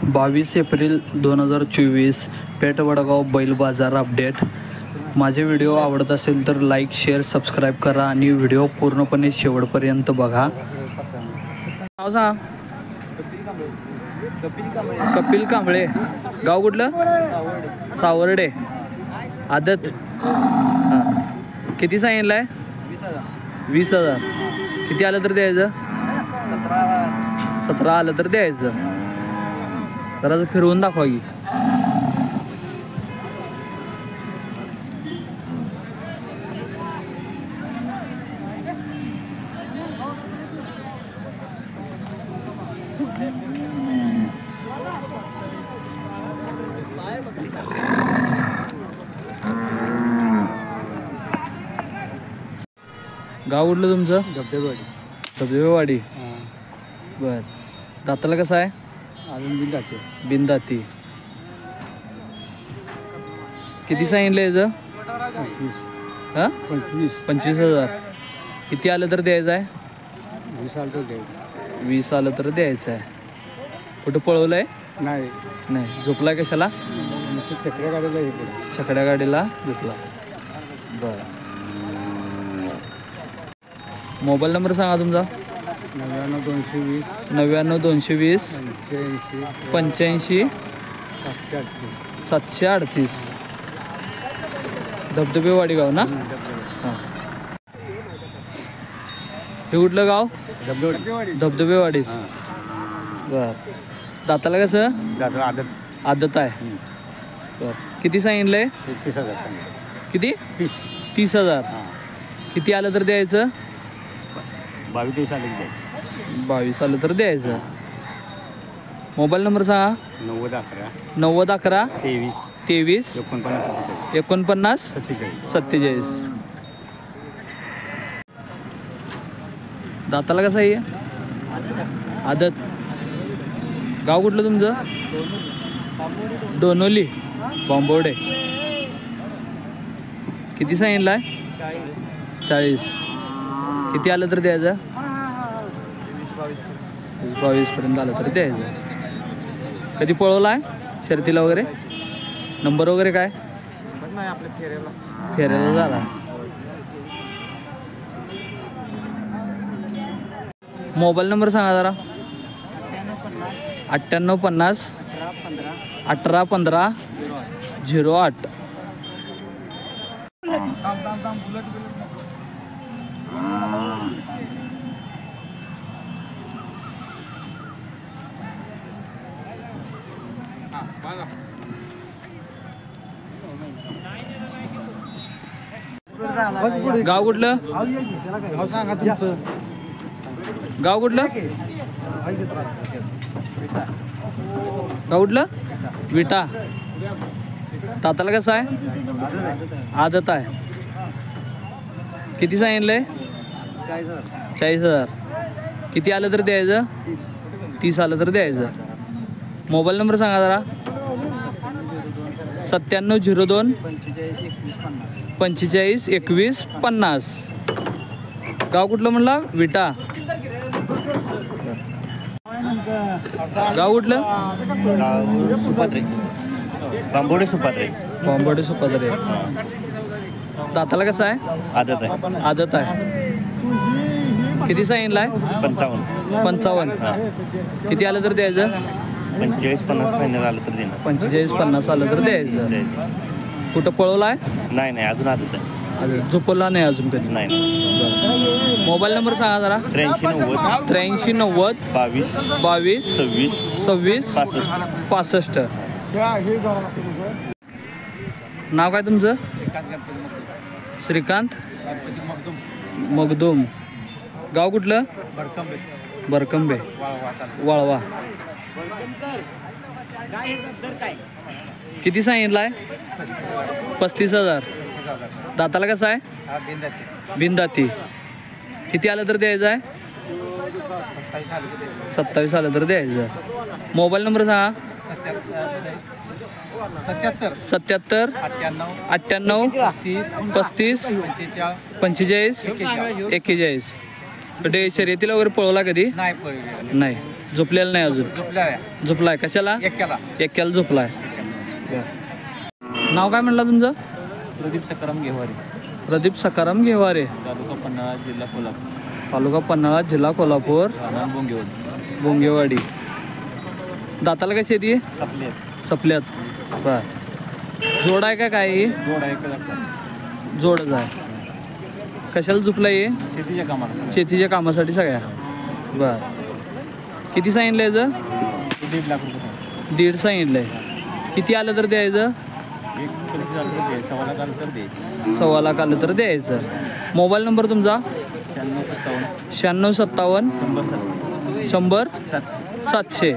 22 April 2024 पेठ वडगाव बैल बाजार update. माझे व्हिडिओ आवडत असेल तर लाईक शेअर सबस्क्राईब करा आणि व्हिडिओ पूर्णपणे शेवटपर्यंत बघा। नाव सांगा। कपिल कांबळे। गाव कुठलं? सावर्डे। आदत किती सांगितलंय? 20,000। किती आलं तर द्यायचं? 17 आलं तर द्यायचं। जरा फिरवून दाखवा की। गाव कुठलं तुमचं? धबधबेवाडी। धबधबेवाडी। बर। दाताला कसं आहे? अजून बिनदाती। किती सांगितलं याचं? 25,000। किती आलं तर द्यायचं आहे? 20 आलं तर द्यायचं। 20 आलं तर द्यायचं आहे। कुठं पळवलं आहे? नाही झोपला कशाला? छकड्या गाडीला हे छकड्या गाडीला झोपला। बरं। मोबाईल नंबर सांगा तुमचा। 99 220 85 738। धबधबेवाडी गाव ना? हां। हे कुठलं गाव? धबधबेवाडी। बर। दाताला कसं? आदत आहे। बर। किती सांगितलंय? 30,000। किती? 30,000। किती आलं तर द्यायचं? 22 आलं द्यायचं। 22 आलं तर द्यायचं। मोबाईल नंबर सांगा। 90 11 23 49 47। दाताला कसं आहे? आदत। गाव कुठलं तुमचं? डोनोली बॉम्बोडे। किती सांगितलं आहे? 40। किती आलं तर द्यायचं? 22 पर्यंत आलं तर द्यायचं। कधी पळवला आहे शर्तीला वगैरे? नंबर वगैरे काय? फेऱ्याला झाला। मोबाईल नंबर सांगा जरा। 9850 1815 08। गाव कुठलं? गाव कुठलं? गाव कुठलं? विटा। दाताला कसं आहे? आदत आहे। किती सांगितलंय? 40,000। किती आलं तर द्यायचं? 30 आलं तर द्यायचं। मोबाईल नंबर सांगा जरा। 9702 45 21 50। गाव कुठलं म्हणला? विटा। गाव कुठलं? सुपात्रे। बॉम्बोडे सुपात्रे। दाताला कसं आहे? आदत आहे। किती सांगितलं आहे? 55। किती आलं तर द्यायचं? 45-50 फायनल आलं तर देणार। 45-50 आलं तर द्यायचं। कुठं पळवला आहे? नाही अजून आदत आहे। अजून झोपला नाही अजून कधी? नाही। मोबाईल नंबर सांगा जरा। 83 90 22 26 65। नाव काय तुमचं? श्रीकांत मगदूम। गाव कुठलं? बरकंबे वाळवा। किती सांगितलं आहे? 35,000। दाताला कसं आहे? बिनदाती। किती आलं तर द्यायचं आहे? 27 आलं तर द्यायचं। मोबाईल नंबर सांगा। 77 98 35 45 41। कधी शर्यतीला वगैरे पळवला कधी? नाही. नाही। झोपलेला नाही अजून. झोपलाय कशाला? एक्क्याला झोपलाय. नाव काय म्हणलं तुमचं? प्रदीप सकाराम घेवारे, प्रदीप सकाराम घेवारे, तालुका पन्हाळा, जिल्हा कोल्हापूर. तालुका पन्हाळा, जिल्हा कोल्हापूर, बोंगेवाडी. बोंगेवाडी. दाताला कशी येते? आपले सपल्यात. बर. जोड आहे का काय? जोड आहे का? जोडच आहे. कशाला झोपलाय हे? शेतीच्या कामाला. शेतीच्या कामासाठी सगळ्या. बर. किती सांगितलं याचं? 1.5 लाख रुपये. 1.5 सांगितलंय. किती आलं तर द्यायचं? 1.25 आलं तर द्यायचं, 1.25 लाख आलं तर द्यायचं. 1.25 लाख आलं तर द्यायचं. मोबाईल नंबर तुमचा? 9657 9657 100 700 100 700. 700.